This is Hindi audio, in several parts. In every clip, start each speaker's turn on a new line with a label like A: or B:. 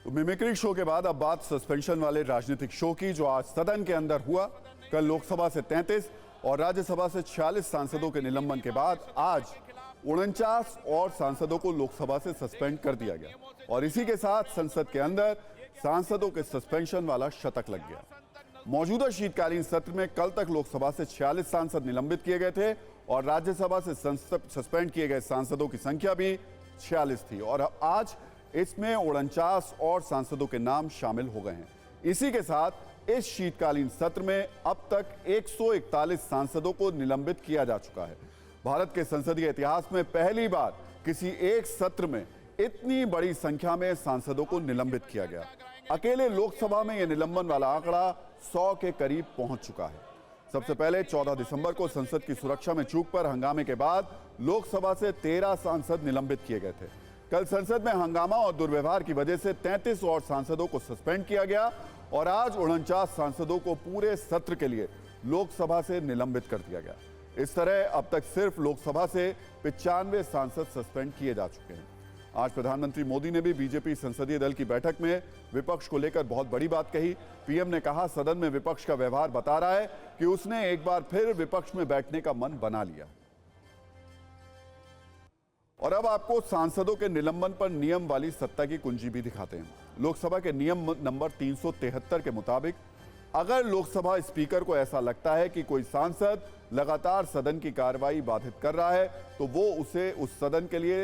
A: तो मिमिक्री शो के बाद अब बात सस्पेंशन वाले राजनीतिक शो की, जो आज सदन के अंदर हुआ। कल लोकसभा से 33 और राज्यसभा से 46 सांसदों के निलंबन के बाद आज 49 और सांसदों को लोकसभा से सस्पेंड कर दिया गया और इसी के साथ संसद के अंदर सांसदों के सस्पेंशन वाला शतक लग गया। मौजूदा शीतकालीन सत्र में कल तक लोकसभा से 46 सांसद निलंबित किए गए थे और राज्यसभा से सस्पेंड किए गए सांसदों की संख्या भी 46 थी और आज इसमें 49 और सांसदों के नाम शामिल हो गए हैं। इसी के साथ इस शीतकालीन सत्र में अब तक 141 सांसदों को निलंबित किया जा चुका है। भारत के संसदीय इतिहास में पहली बार किसी एक सत्र में इतनी बड़ी संख्या में सांसदों को निलंबित किया गया। अकेले लोकसभा में यह निलंबन वाला आंकड़ा 100 के करीब पहुंच चुका है। सबसे पहले 14 दिसंबर को संसद की सुरक्षा में चूक पर हंगामे के बाद लोकसभा से 13 सांसद निलंबित किए गए थे। कल संसद में हंगामा और दुर्व्यवहार की वजह से 33 और सांसदों को सस्पेंड किया गया और आज 49 सांसदों को पूरे सत्र के लिए लोकसभा से निलंबित कर दिया गया। इस तरह अब तक सिर्फ लोकसभा से 95 सांसद सस्पेंड किए जा चुके हैं। आज प्रधानमंत्री मोदी ने भी बीजेपी संसदीय दल की बैठक में विपक्ष को लेकर बहुत बड़ी बात कही। पीएम ने कहा, सदन में विपक्ष का व्यवहार बता रहा है कि उसने एक बार फिर विपक्ष में बैठने का मन बना लिया। और अब आपको सांसदों के निलंबन पर नियम वाली सत्ता की कुंजी भी दिखाते हैं। लोकसभा के नियम नंबर 373 के मुताबिक अगर लोकसभा स्पीकर को ऐसा लगता है कि कोई सांसद लगातार सदन की कार्रवाई बाधित कर रहा है तो वो उसे उस सदन के लिए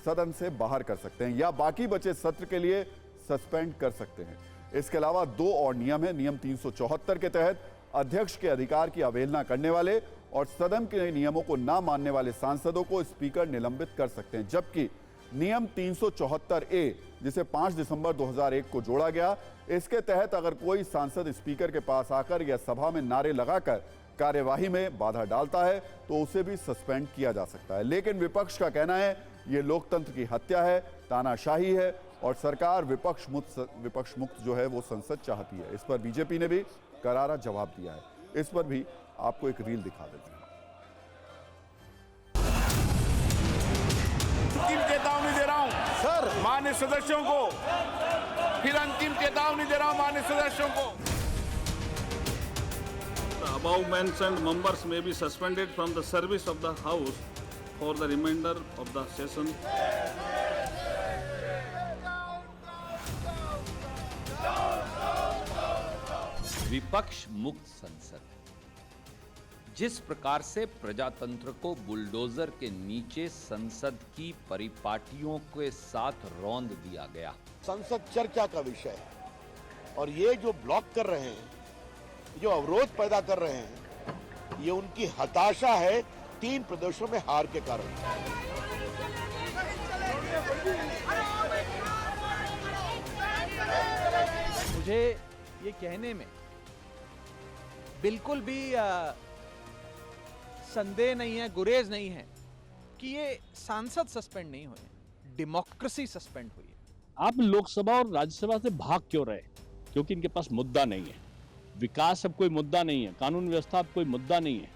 A: सदन से बाहर कर सकते हैं या बाकी बचे सत्र के लिए सस्पेंड कर सकते हैं। इसके अलावा दो और नियम है। नियम 374 के तहत अध्यक्ष के अधिकार की अवहेलना करने वाले और सदन के नियमों को ना मानने वाले सांसदों को स्पीकर निलंबित कर सकते हैं, जबकि नियम 374A, जिसे 5 दिसंबर 2001 को जोड़ा गया, इसके तहत अगर कोई सांसद स्पीकर के पास आकर या सभा में नारे लगाकर कार्यवाही में बाधा डालता है तो उसे भी सस्पेंड किया जा सकता है। लेकिन विपक्ष का कहना है ये लोकतंत्र की हत्या है, तानाशाही है और सरकार विपक्ष मुक्त जो है वो संसद चाहती है। इस पर बीजेपी ने भी करारा जवाब दिया है। इस पर भी आपको एक रील दिखा देते हैं।
B: अंतिम चेतावनी दे रहा हूं सर माननीय सदस्यों को, फिर अंतिम चेतावनी दे रहा हूं माननीय सदस्यों को।
C: The above mentioned members may be suspended from the service of the House for the remainder of the session.
D: विपक्ष मुक्त संसद। जिस प्रकार से प्रजातंत्र को बुलडोजर के नीचे संसद की परिपाटियों के साथ रौंद दिया गया।
E: संसद चर्चा का विषय है और ये जो ब्लॉक कर रहे हैं, जो अवरोध पैदा कर रहे हैं, ये उनकी हताशा है 3 प्रदेशों में हार के कारण।
F: मुझे ये कहने में बिल्कुल भी संदेह नहीं है, गुरेज नहीं है कि ये सांसद सस्पेंड नहीं हुए, डेमोक्रेसी सस्पेंड हुई है।
G: आप लोकसभा और राज्यसभा से भाग क्यों रहे? क्योंकि इनके पास मुद्दा नहीं है। विकास अब कोई मुद्दा नहीं है, कानून व्यवस्था अब कोई मुद्दा नहीं है।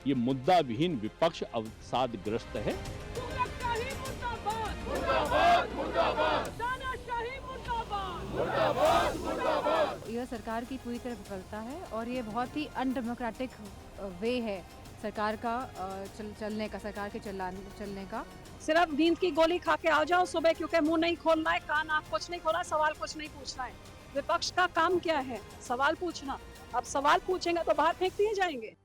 G: ये मुद्दा विहीन विपक्ष अवसादग्रस्त है।
H: यह सरकार की पूरी तरह विफलता है और ये बहुत ही अनडेमोक्रेटिक वे है सरकार का चलने का, सरकार के चलने का।
I: सिर्फ नींद की गोली खा के आ जाओ सुबह, क्योंकि मुंह नहीं खोलना है, कान आँख कुछ नहीं खोलना, सवाल कुछ नहीं पूछना है। विपक्ष का काम क्या है? सवाल पूछना। अब सवाल पूछेंगे तो बाहर फेंक दिए जाएंगे।